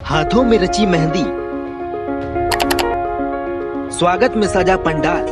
हाथों में रची मेहंदी, स्वागत में सजा पंडाल।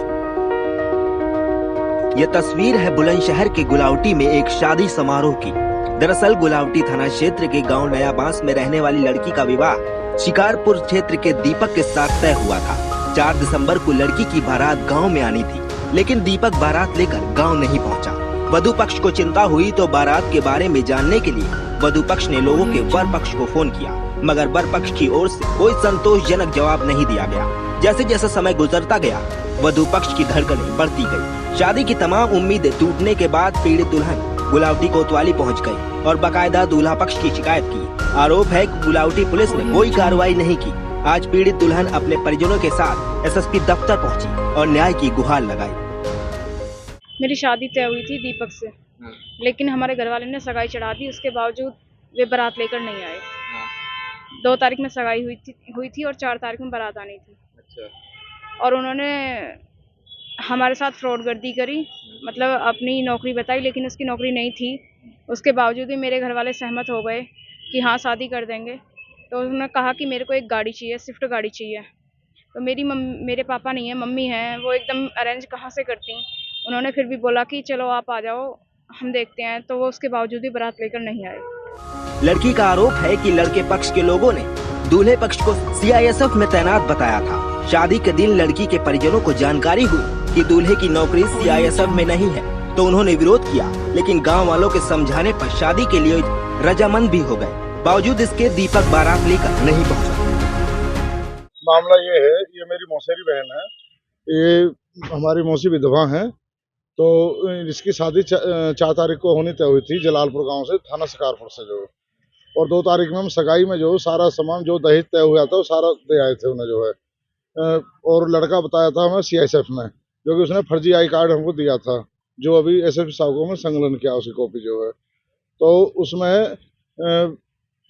यह तस्वीर है बुलंदशहर के गुलावटी में एक शादी समारोह की। दरअसल गुलावटी थाना क्षेत्र के गांव नया बांस में रहने वाली लड़की का विवाह शिकारपुर क्षेत्र के दीपक के साथ तय हुआ था। 4 दिसंबर को लड़की की बारात गांव में आनी थी, लेकिन दीपक बारात लेकर गांव नहीं पहुंचा। वधु पक्ष को चिंता हुई तो बारात के बारे में जानने के लिए वधु पक्ष ने लोगों के वर पक्ष को फोन किया, मगर वर पक्ष की ओर से कोई संतोषजनक जवाब नहीं दिया गया। जैसे जैसे समय गुजरता गया, वधु पक्ष की धड़कनें बढ़ती गई। शादी की तमाम उम्मीदें टूटने के बाद पीड़ित दुल्हन गुलावटी कोतवाली पहुंच गई और बाकायदा दूल्हा पक्ष की शिकायत की। आरोप है कि गुलावटी पुलिस ने कोई कार्रवाई नहीं की। आज पीड़ित दुल्हन अपने परिजनों के साथ एसएसपी दफ्तर पहुंची और न्याय की गुहार लगाई। मेरी शादी तय हुई थी दीपक से, लेकिन हमारे घर वाले ने सगाई चढ़ा दी। उसके बावजूद वे बारात लेकर नहीं आए। 2 तारीख में सगाई हुई थी और 4 तारीख में बारात आनी थी। अच्छा। और उन्होंने हमारे साथ फ्रॉडगर्दी करी, मतलब अपनी नौकरी बताई, लेकिन उसकी नौकरी नहीं थी। उसके बावजूद भी मेरे घर वाले सहमत हो गए कि हाँ शादी कर देंगे। तो उन्होंने कहा कि मेरे को एक गाड़ी चाहिए, स्विफ्ट गाड़ी चाहिए। तो मेरे पापा नहीं है, मम्मी हैं, वो एकदम अरेंज कहाँ से करती। उन्होंने फिर भी बोला कि चलो आप आ जाओ, हम देखते हैं। तो वो उसके बावजूद भी बारात लेकर नहीं आए। लड़की का आरोप है कि लड़के पक्ष के लोगों ने दूल्हे पक्ष को सीआईएसएफ में तैनात बताया था। शादी के दिन लड़की के परिजनों को जानकारी हुई कि दूल्हे की नौकरी सीआईएसएफ में नहीं है, तो उन्होंने विरोध किया, लेकिन गांव वालों के समझाने पर शादी के लिए रजामंद भी हो गए। बावजूद इसके दीपक बारात लेकर नहीं पहुंचा। मामला ये है, ये मेरी मौसेरी बहन है, ये हमारी मौसी विधवा है। तो इसकी शादी 4 तारीख को होनी तय हुई थी जलालपुर गांव से, थाना शिकारपुर से जो। और 2 तारीख में हम सगाई में जो सारा सामान जो दहेज तय हुआ था वो सारा दे आए थे उन्हें जो है। और लड़का बताया था हमें सीआईएसएफ में, जो कि उसने फर्जी आई कार्ड हमको दिया था, जो अभी एसएसपी साहब को हमें संकलन किया उसकी कॉपी जो है। तो उसमें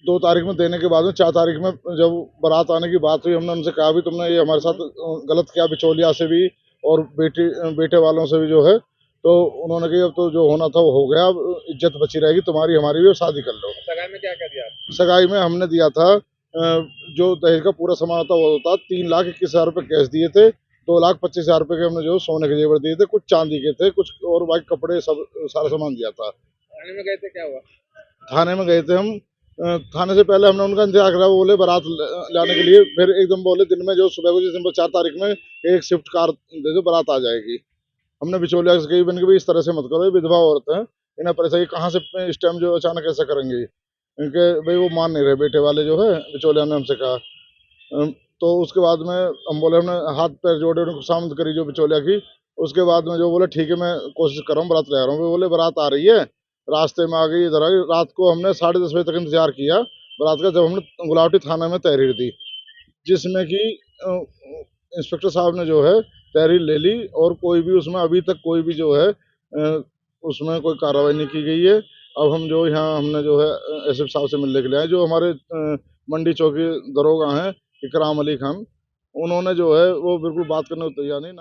2 तारीख में देने के बाद में 4 तारीख में जब बारात आने की बात हुई, हमने उनसे कहा भी तुमने ये हमारे साथ गलत किया, बिचौलिया से भी और बेटे वालों से भी जो है। तो उन्होंने कहा अब तो जो होना था वो हो गया, अब इज्जत बची रहेगी तुम्हारी हमारी भी, और शादी कर लो। सगाई में क्या क्या दिया? सगाई में हमने दिया था जो दहेज का पूरा सामान था वो होता 3,21,000 रुपये कैश दिए थे। 2,25,000 रुपये के हमने जो सोने के जेवर दिए थे, कुछ चांदी के थे, कुछ और बाकी कपड़े सब सारा सामान दिया था। थाने में गए थे, क्या हुआ? थाने में गए थे हम। थाने से पहले हमने उनका इंतजार करा, वो बोले बारात लाने के लिए। फिर एकदम बोले दिन में जो सुबह को जैसे 4 तारीख में एक स्विफ्ट कार दे दो, बारात आ जाएगी। हमने बिचौलिया से कही बन के भी इस तरह से मत करो, विधवा औरत है, इन्हें पैसा कहाँ से इस टाइम जो अचानक ऐसा करेंगे, इनके भाई वो मान नहीं रहे बेटे वाले जो है। बिचौलिया ने हमसे कहा। तो उसके बाद में हम बोले, हमने हाथ पैर जोड़े, उनको शांत करी जो बिचौलिया की। उसके बाद में जो बोले ठीक है मैं कोशिश कर रहा हूँ, बारात ले आ रहा हूँ। वो बोले बारात आ रही है, रास्ते में आ गई, इधर आ गई। रात को हमने 10:30 बजे तक इंतजार किया बारात का, जब हमने गुलावटी थाना में तहरीर दी, जिसमें कि इंस्पेक्टर साहब ने जो है तहरीर ले ली, और कोई भी उसमें अभी तक कोई भी जो है उसमें कोई कार्रवाई नहीं की गई है। अब हम जो यहाँ हमने जो है एसएसपी साहब से मिलने के लिए आए, जो हमारे मंडी चौकी दरोगा हैं इकराम अली खान, उन्होंने जो है वो बिल्कुल बात करने को तैयार नहीं।